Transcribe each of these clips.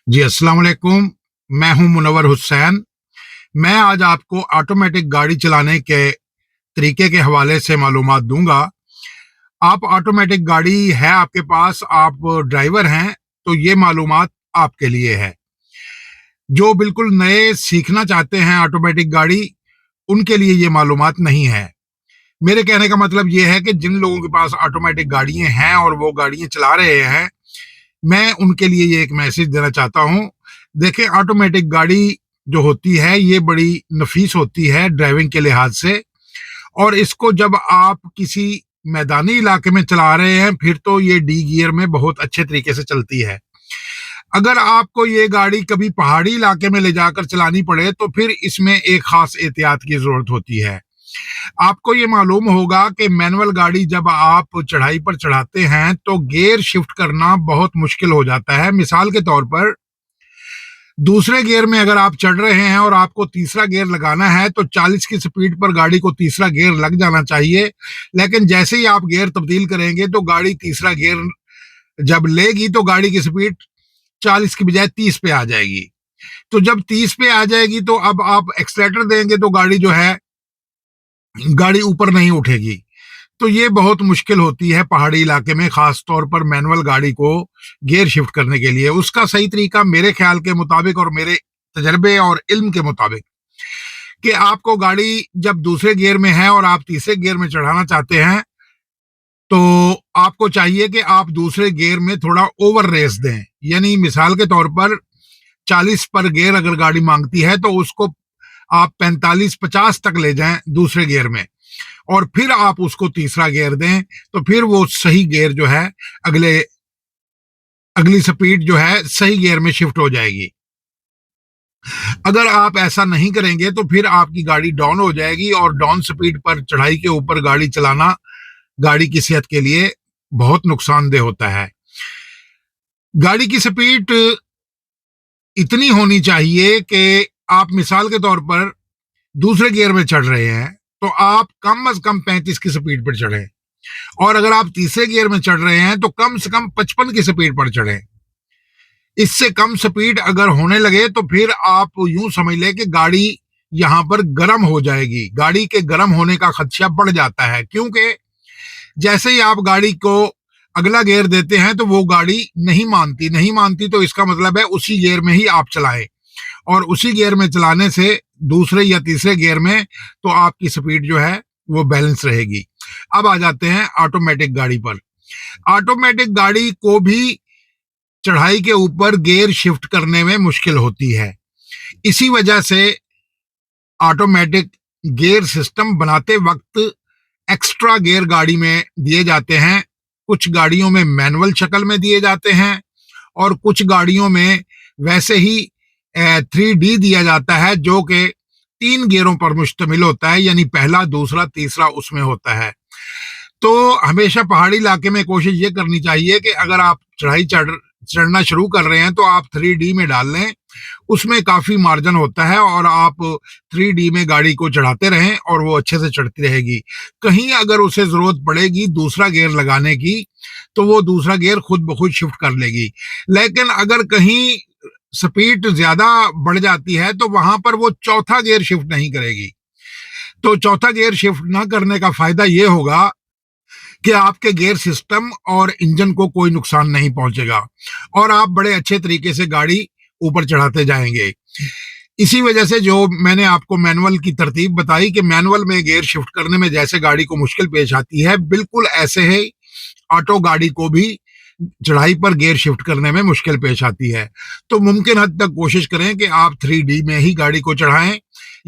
जी, अस्सलाम वालेकुम। मैं हूं मुनव्वर हुसैन। मैं आज आपको ऑटोमेटिक गाड़ी चलाने के तरीके के हवाले से मालूमात दूंगा। आप ऑटोमेटिक गाड़ी है आपके पास, आप ड्राइवर हैं, तो ये मालूमात आपके लिए है। जो बिल्कुल नए सीखना चाहते हैं ऑटोमेटिक गाड़ी, उनके लिए ये मालूमात नहीं है। मेरे कहने का मतलब ये है कि जिन लोगों के पास ऑटोमेटिक गाड़ियां हैं और वो गाड़ियां चला रहे हैं, मैं उनके लिए ये एक मैसेज देना चाहता हूँ। देखिए, ऑटोमेटिक गाड़ी जो होती है ये बड़ी नफीस होती है ड्राइविंग के लिहाज से। और इसको जब आप किसी मैदानी इलाके में चला रहे हैं, फिर तो ये डी गियर में बहुत अच्छे तरीके से चलती है। अगर आपको ये गाड़ी कभी पहाड़ी इलाके में ले जाकर चलानी पड़े, तो फिर इसमें एक खास एहतियात की जरूरत होती है। आपको ये मालूम होगा कि मैनुअल गाड़ी जब आप चढ़ाई पर चढ़ाते हैं तो गियर शिफ्ट करना बहुत मुश्किल हो जाता है। मिसाल के तौर पर, दूसरे गियर में अगर आप चढ़ रहे हैं और आपको तीसरा गियर लगाना है, तो 40 की स्पीड पर गाड़ी को तीसरा गियर लग जाना चाहिए। लेकिन जैसे ही आप गियर तब्दील करेंगे तो गाड़ी तीसरा गियर जब लेगी तो गाड़ी की स्पीड 40 की बजाय 30 पे आ जाएगी। तो जब 30 पे आ जाएगी तो अब आप एक्सलेटर देंगे तो गाड़ी जो है, गाड़ी ऊपर नहीं उठेगी। तो ये बहुत मुश्किल होती है पहाड़ी इलाके में, खास तौर पर मैनुअल गाड़ी को गियर शिफ्ट करने के लिए। उसका सही तरीका मेरे ख्याल के मुताबिक और मेरे तजर्बे और इल्म के मुताबिक, कि आपको गाड़ी जब दूसरे गियर में है और आप तीसरे गियर में चढ़ाना चाहते हैं, तो आपको चाहिए कि आप दूसरे गियर में थोड़ा ओवर रेस दें। यानी मिसाल के तौर पर 40 पर गियर अगर गाड़ी मांगती है, तो उसको आप 45-50 तक ले जाएं दूसरे गियर में, और फिर आप उसको तीसरा गियर दें। तो फिर वो सही गियर जो है, अगले अगली स्पीड जो है सही गियर में शिफ्ट हो जाएगी। अगर आप ऐसा नहीं करेंगे तो फिर आपकी गाड़ी डाउन हो जाएगी, और डाउन स्पीड पर चढ़ाई के ऊपर गाड़ी चलाना गाड़ी की सेहत के लिए बहुत नुकसानदेह होता है। गाड़ी की स्पीड इतनी होनी चाहिए कि आप मिसाल के तौर पर दूसरे गियर में चढ़ रहे हैं, तो आप कम से कम 35 की स्पीड पर चढ़ें। और अगर आप तीसरे गियर में चढ़ रहे हैं तो कम से कम 55 की स्पीड पर चढ़ें। इससे कम स्पीड अगर होने लगे तो फिर आप यूं समझ लें कि गाड़ी यहां पर गर्म हो जाएगी। गाड़ी के गर्म होने का खदशा बढ़ जाता है, क्योंकि जैसे ही आप गाड़ी को अगला गियर देते हैं तो वो गाड़ी नहीं मानती। तो इसका मतलब है उसी गियर में ही आप चलाएं, और उसी गियर में चलाने से दूसरे या तीसरे गियर में तो आपकी स्पीड जो है वो बैलेंस रहेगी। अब आ जाते हैं ऑटोमेटिक गाड़ी पर। ऑटोमेटिक गाड़ी को भी चढ़ाई के ऊपर गियर शिफ्ट करने में मुश्किल होती है। इसी वजह से ऑटोमेटिक गियर सिस्टम बनाते वक्त एक्स्ट्रा गियर गाड़ी में दिए जाते हैं। कुछ गाड़ियों में मैनुअल शक्ल में दिए जाते हैं, और कुछ गाड़ियों में वैसे ही 3D दिया जाता है, जो कि 3 गियरों पर मुश्तमिल होता है। यानी पहला, दूसरा, तीसरा उसमें होता है। तो हमेशा पहाड़ी इलाके में कोशिश ये करनी चाहिए कि अगर आप चढ़ना शुरू कर रहे हैं तो आप 3D में डाल लें। उसमें काफी मार्जिन होता है, और आप 3D में गाड़ी को चढ़ाते रहें और वो अच्छे से चढ़ती रहेगी। कहीं अगर उसे जरूरत पड़ेगी दूसरा गियर लगाने की, तो वो दूसरा गियर खुद ब खुद शिफ्ट कर लेगी। लेकिन अगर कहीं स्पीड ज्यादा बढ़ जाती है तो वहां पर वो चौथा गियर शिफ्ट नहीं करेगी। तो चौथा गियर शिफ्ट ना करने का फायदा ये होगा कि आपके गियर सिस्टम और इंजन को कोई नुकसान नहीं पहुंचेगा, और आप बड़े अच्छे तरीके से गाड़ी ऊपर चढ़ाते जाएंगे। इसी वजह से जो मैंने आपको मैनुअल की तरतीब बताई कि मैनुअल में गियर शिफ्ट करने में जैसे गाड़ी को मुश्किल पेश आती है, बिल्कुल ऐसे ही ऑटो गाड़ी को भी चढ़ाई पर गियर शिफ्ट करने में मुश्किल पेश आती है। तो मुमकिन हद तक कोशिश करें कि आप 3D में ही गाड़ी को चढ़ाएं,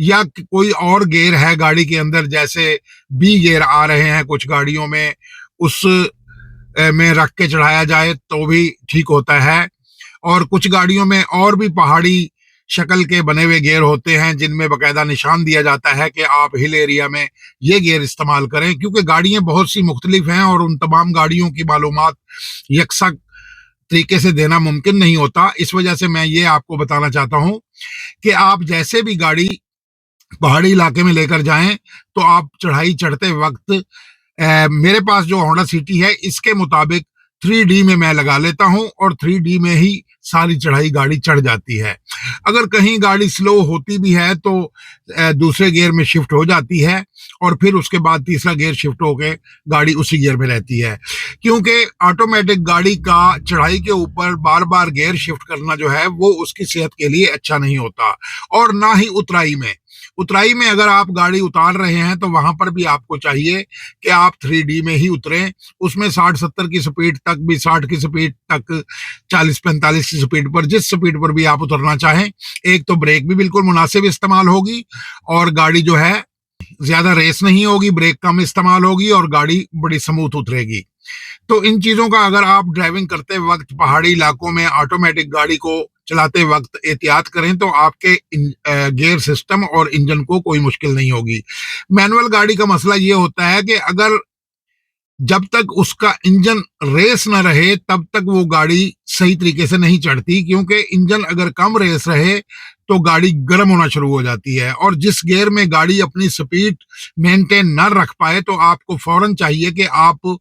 या कोई और गियर है गाड़ी के अंदर, जैसे बी गियर आ रहे हैं कुछ गाड़ियों में, उस में रख के चढ़ाया जाए तो भी ठीक होता है। और कुछ गाड़ियों में और भी पहाड़ी शक्ल के बने हुए गियर होते हैं, जिनमें बकायदा निशान दिया जाता है कि आप हिल एरिया में ये गियर इस्तेमाल करें, क्योंकि गाड़ियां बहुत सी मुख्तलिफ हैं और उन तमाम गाड़ियों की मालूमात यकसा तरीके से देना मुमकिन नहीं होता। इस वजह से मैं ये आपको बताना चाहता हूं कि आप जैसे भी गाड़ी पहाड़ी इलाके में लेकर जाएं, तो आप चढ़ाई चढ़ते वक्त मेरे पास जो होंडा सिटी है, इसके मुताबिक 3D में मैं लगा लेता हूं और 3D में ही सारी चढ़ाई गाड़ी चढ़ जाती है। अगर कहीं गाड़ी स्लो होती भी है तो दूसरे गियर में शिफ्ट हो जाती है और फिर उसके बाद तीसरा गियर शिफ्ट होके गाड़ी उसी गियर में रहती है, क्योंकि ऑटोमेटिक गाड़ी का चढ़ाई के ऊपर बार बार गियर शिफ्ट करना जो है वो उसकी सेहत के लिए अच्छा नहीं होता। और ना ही उतराई में अगर आप गाड़ी उतार रहे हैं तो वहां पर भी आपको चाहिए कि आप 3D में ही उतरें। उसमें 60-70 की स्पीड तक भी, 60 की स्पीड तक, 40-45 की स्पीड पर, जिस स्पीड पर भी आप उतरना चाहें, एक तो ब्रेक भी बिल्कुल मुनासिब इस्तेमाल होगी और गाड़ी जो है ज्यादा रेस नहीं होगी, ब्रेक कम इस्तेमाल होगी और गाड़ी बड़ी स्मूथ उतरेगी। तो इन चीजों का अगर आप ड्राइविंग करते वक्त पहाड़ी इलाकों में ऑटोमेटिक गाड़ी को चलाते वक्त एहतियात करें तो आपके गियर सिस्टम और इंजन को कोई मुश्किल नहीं होगी। मैनुअल गाड़ी का मसला ये होता है कि अगर जब तक उसका इंजन रेस न रहे तब तक वो गाड़ी सही तरीके से नहीं चढ़ती, क्योंकि इंजन अगर कम रेस रहे तो गाड़ी गर्म होना शुरू हो जाती है और जिस गियर में गाड़ी अपनी स्पीड मेंटेन न रख पाए तो आपको फौरन चाहिए कि आप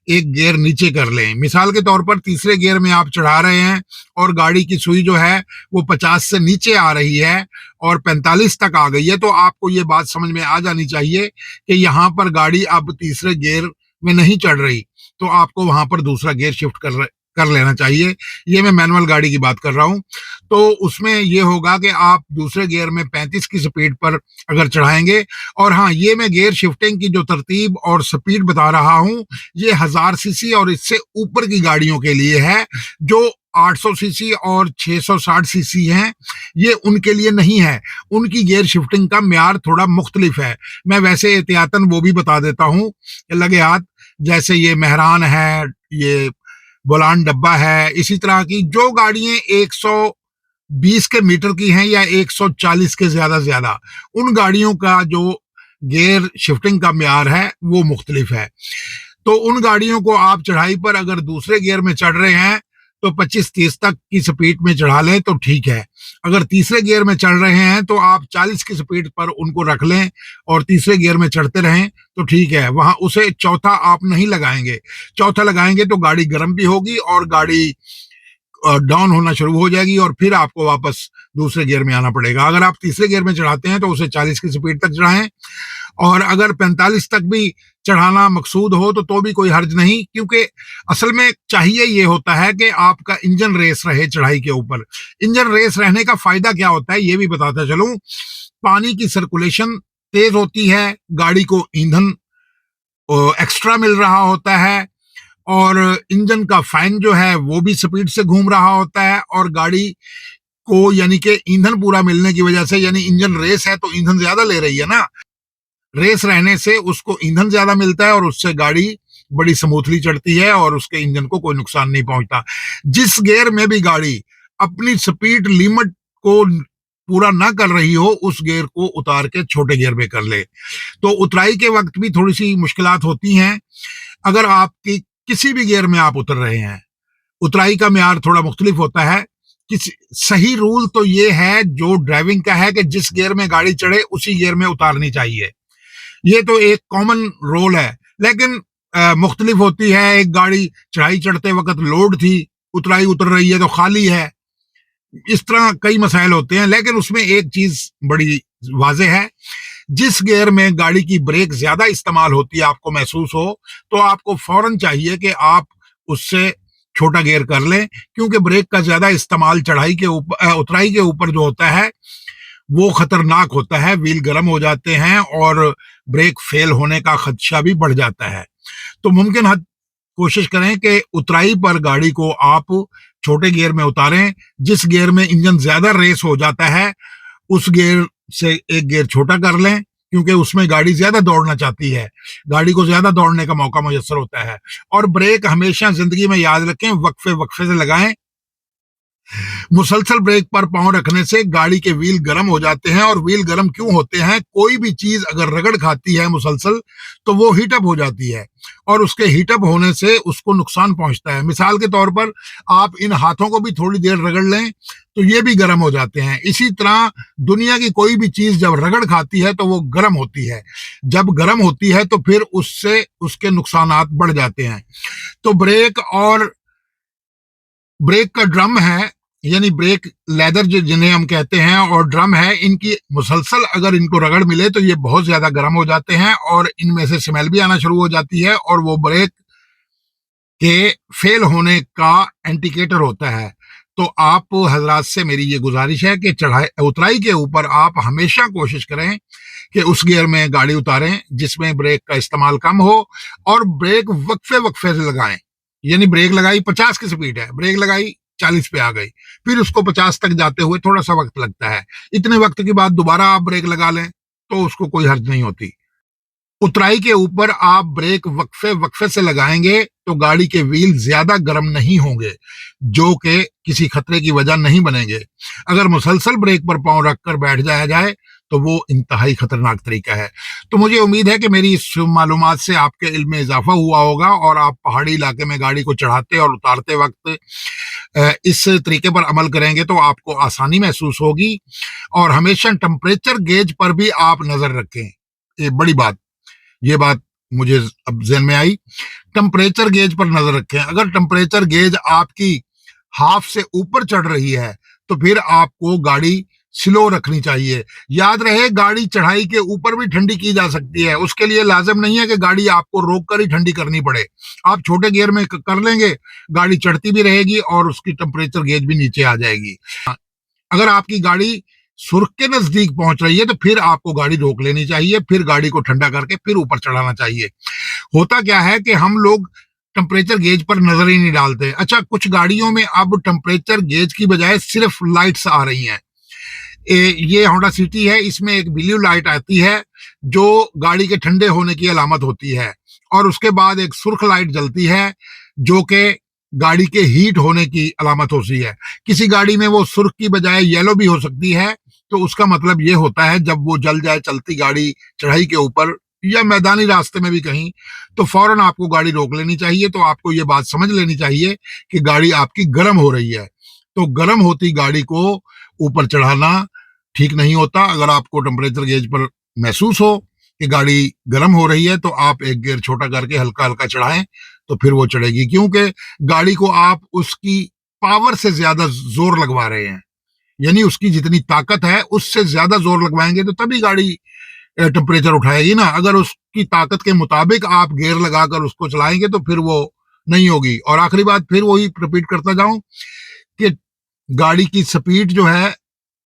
एक गियर नीचे कर लें। मिसाल के तौर पर तीसरे गियर में आप चढ़ा रहे हैं और गाड़ी की सुई जो है वो 50 से नीचे आ रही है और 45 तक आ गई है, तो आपको ये बात समझ में आ जानी चाहिए कि यहाँ पर गाड़ी अब तीसरे गियर में नहीं चढ़ रही, तो आपको वहां पर दूसरा गियर शिफ्ट कर लेना चाहिए। ये मैं मैनुअल गाड़ी की बात कर रहा हूं। तो उसमें ये होगा कि आप दूसरे गियर में 35 की स्पीड पर अगर चढ़ाएंगे, और हाँ, ये मैं गियर शिफ्टिंग की जो तरतीब और स्पीड बता रहा हूं ये 1000 सीसी और इससे ऊपर की गाड़ियों के लिए है। जो 800 सीसी और 660 सीसी हैं ये उनके लिए नहीं है, उनकी गियर शिफ्टिंग का म्यार थोड़ा मुख्तलिफ है। मैं वैसे एहतियातन वो भी बता देता हूँ लगे हाथ, जैसे ये मेहरान है, ये बोलान डब्बा है, इसी तरह की जो गाड़ियां 120 के मीटर की हैं या 140 के ज्यादा, उन गाड़ियों का जो गियर शिफ्टिंग का म्यार है वो मुख्तलिफ है। तो उन गाड़ियों को आप चढ़ाई पर अगर दूसरे गियर में चढ़ रहे हैं तो 25-30 तक की स्पीड में चढ़ा लें तो ठीक है। अगर तीसरे गियर में चढ़ रहे हैं तो आप 40 की स्पीड पर उनको रख लें और तीसरे गियर में चढ़ते रहें तो ठीक है। वहां उसे चौथा आप नहीं लगाएंगे, चौथा लगाएंगे तो गाड़ी गर्म भी होगी और गाड़ी डाउन होना शुरू हो जाएगी और फिर आपको वापस दूसरे गियर में आना पड़ेगा। अगर आप तीसरे गियर में चढ़ाते हैं तो उसे 40 की स्पीड तक चढ़ाएं, और अगर 45 तक भी चढ़ाना मकसूद हो तो भी कोई हर्ज नहीं, क्योंकि असल में चाहिए ये होता है कि आपका इंजन रेस रहे चढ़ाई के ऊपर। इंजन रेस रहने का फायदा क्या होता है ये भी बताता चलूं। पानी की सर्कुलेशन तेज होती है, गाड़ी को ईंधन एक्स्ट्रा मिल रहा होता है और इंजन का फैन जो है वो भी स्पीड से घूम रहा होता है और गाड़ी को यानी कि ईंधन पूरा मिलने की वजह से, यानी इंजन रेस है तो ईंधन ज्यादा ले रही है ना, रेस रहने से उसको ईंधन ज्यादा मिलता है और उससे गाड़ी बड़ी स्मूथली चढ़ती है और उसके इंजन को कोई नुकसान नहीं पहुंचता। जिस गियर में भी गाड़ी अपनी स्पीड लिमिट को पूरा ना कर रही हो उस गियर को उतार के छोटे गियर में कर ले। तो उतराई के वक्त भी थोड़ी सी मुश्किलात होती हैं। अगर आपकी किसी भी गियर में आप उतर रहे हैं, उतराई का म्यार थोड़ा मुख्तलिफ होता है। किसी सही रूल तो ये है जो ड्राइविंग का है कि जिस गियर में गाड़ी चढ़े उसी गियर में उतारनी चाहिए, ये तो एक कॉमन रोल है। लेकिन मुख्तलिफ होती है, एक गाड़ी चढ़ाई चढ़ते वक्त लोड थी, उतराई उतर रही है तो खाली है, इस तरह कई मसाइल होते हैं। लेकिन उसमें एक चीज बड़ी वाजे है, जिस गियर में गाड़ी की ब्रेक ज्यादा इस्तेमाल होती है आपको महसूस हो तो आपको फौरन चाहिए कि आप उससे छोटा गियर कर लें, क्योंकि ब्रेक का ज्यादा इस्तेमाल चढ़ाई के ऊपर उतराई के ऊपर जो होता है वो खतरनाक होता है। व्हील गर्म हो जाते हैं और ब्रेक फेल होने का खदशा भी बढ़ जाता है। तो मुमकिन हद कोशिश करें कि उतराई पर गाड़ी को आप छोटे गियर में उतारें। जिस गियर में इंजन ज्यादा रेस हो जाता है उस गियर से एक गियर छोटा कर लें, क्योंकि उसमें गाड़ी ज्यादा दौड़ना चाहती है, गाड़ी को ज्यादा दौड़ने का मौका मुयस्सर होता है। और ब्रेक हमेशा जिंदगी में याद रखें, वक्फे वक्फे से लगाएं। मुसलसल ब्रेक पर पांव रखने से गाड़ी के व्हील गर्म हो जाते हैं। और व्हील गर्म क्यों होते हैं? कोई भी चीज अगर रगड़ खाती है मुसलसल तो वो हीटअप हो जाती है और उसके हीटअप होने से उसको नुकसान पहुंचता है। मिसाल के तौर पर आप इन हाथों को भी थोड़ी देर रगड़ लें तो ये भी गर्म हो जाते हैं। इसी तरह दुनिया की कोई भी चीज जब रगड़ खाती है तो वो गर्म होती है। जब गर्म होती है तो फिर उससे उसके नुकसानात बढ़ जाते हैं। तो ब्रेक का ड्रम है, यानी ब्रेक लेदर जिन्हें हम कहते हैं, और ड्रम है, इनकी मुसलसल अगर इनको रगड़ मिले तो ये बहुत ज्यादा गर्म हो जाते हैं और इनमें से स्मेल भी आना शुरू हो जाती है और वो ब्रेक के फेल होने का इंडिकेटर होता है। तो आप हजरात से मेरी ये गुजारिश है कि चढ़ाई उतराई के ऊपर आप हमेशा कोशिश करें कि उस गियर में गाड़ी उतारें जिसमें ब्रेक का इस्तेमाल कम हो और ब्रेक वक्फे वक्फे से लगाएं। यानी ब्रेक लगाई 50 की स्पीड है, ब्रेक लगाई 40 पे आ गई, फिर उसको 50 तक जाते हुए थोड़ा सा वक्त लगता है। इतने वक्त के बाद दोबारा आप ब्रेक लगा लें तो उसको कोई हर्ज नहीं होती। उतराई के ऊपर आप ब्रेक वक्फे वक्फे से लगाएंगे तो गाड़ी के व्हील ज्यादा गर्म नहीं होंगे, जो कि किसी खतरे की वजह नहीं बनेंगे। अगर मुसलसल ब्रेक पर पांव रखकर बैठ जाया जाए तो वो इंतहाई खतरनाक तरीका है। तो मुझे उम्मीद है कि मेरी इस मालूमात से आपके इल्म में इजाफा हुआ होगा और आप पहाड़ी इलाके में गाड़ी को चढ़ाते और उतारते वक्त इस तरीके पर अमल करेंगे तो आपको आसानी महसूस होगी। और हमेशा टेम्परेचर गेज पर भी आप नजर रखें। ये बड़ी बात, ये बात मुझे अब ज़हन में आई। टेम्परेचर गेज पर नजर रखें। अगर टेम्परेचर गेज आपकी हाफ से ऊपर चढ़ रही है तो फिर आपको गाड़ी स्लो रखनी चाहिए। याद रहे, गाड़ी चढ़ाई के ऊपर भी ठंडी की जा सकती है। उसके लिए लाजिम नहीं है कि गाड़ी आपको रोक कर ही ठंडी करनी पड़े। आप छोटे गियर में कर लेंगे, गाड़ी चढ़ती भी रहेगी और उसकी टेम्परेचर गेज भी नीचे आ जाएगी। अगर आपकी गाड़ी सुर्ख के नजदीक पहुंच रही है तो फिर आपको गाड़ी रोक लेनी चाहिए, फिर गाड़ी को ठंडा करके फिर ऊपर चढ़ाना चाहिए। होता क्या है कि हम लोग टेम्परेचर गेज पर नजर ही नहीं डालते। अच्छा, कुछ गाड़ियों में अब टेम्परेचर गेज की बजाय सिर्फ लाइट्स आ रही हैं। ये होंडा सिटी है, इसमें एक ब्लू लाइट आती है जो गाड़ी के ठंडे होने की अलामत होती है और उसके बाद एक सुर्ख लाइट जलती है जो कि गाड़ी के हीट होने की अलामत होती है। किसी गाड़ी में वो सुर्ख की बजाय येलो भी हो सकती है, तो उसका मतलब ये होता है जब वो जल जाए चलती गाड़ी चढ़ाई के ऊपर या मैदानी रास्ते में भी कहीं, तो फौरन आपको गाड़ी रोक लेनी चाहिए। तो आपको ये बात समझ लेनी चाहिए कि गाड़ी आपकी गर्म हो रही है। तो गर्म होती गाड़ी को ऊपर चढ़ाना ठीक नहीं होता। अगर आपको टेम्परेचर गेज पर महसूस हो कि गाड़ी गर्म हो रही है तो आप एक गियर छोटा करके हल्का हल्का चढ़ाएं तो फिर वो चढ़ेगी, क्योंकि गाड़ी को आप उसकी पावर से ज्यादा जोर लगवा रहे हैं। यानी उसकी जितनी ताकत है उससे ज्यादा जोर लगवाएंगे तो तभी गाड़ी टेम्परेचर उठाएगी ना। अगर उसकी ताकत के मुताबिक आप गियर लगाकर उसको चलाएंगे तो फिर वो नहीं होगी। और आखिरी बात फिर वही रिपीट करता जाऊं कि गाड़ी की स्पीड जो है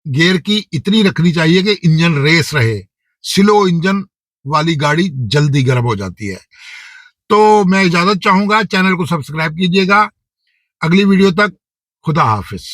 गियर की इतनी रखनी चाहिए कि इंजन रेस रहे। स्लो इंजन वाली गाड़ी जल्दी गर्म हो जाती है। तो मैं इजाजत चाहूंगा, चैनल को सब्सक्राइब कीजिएगा। अगली वीडियो तक खुदा हाफिज।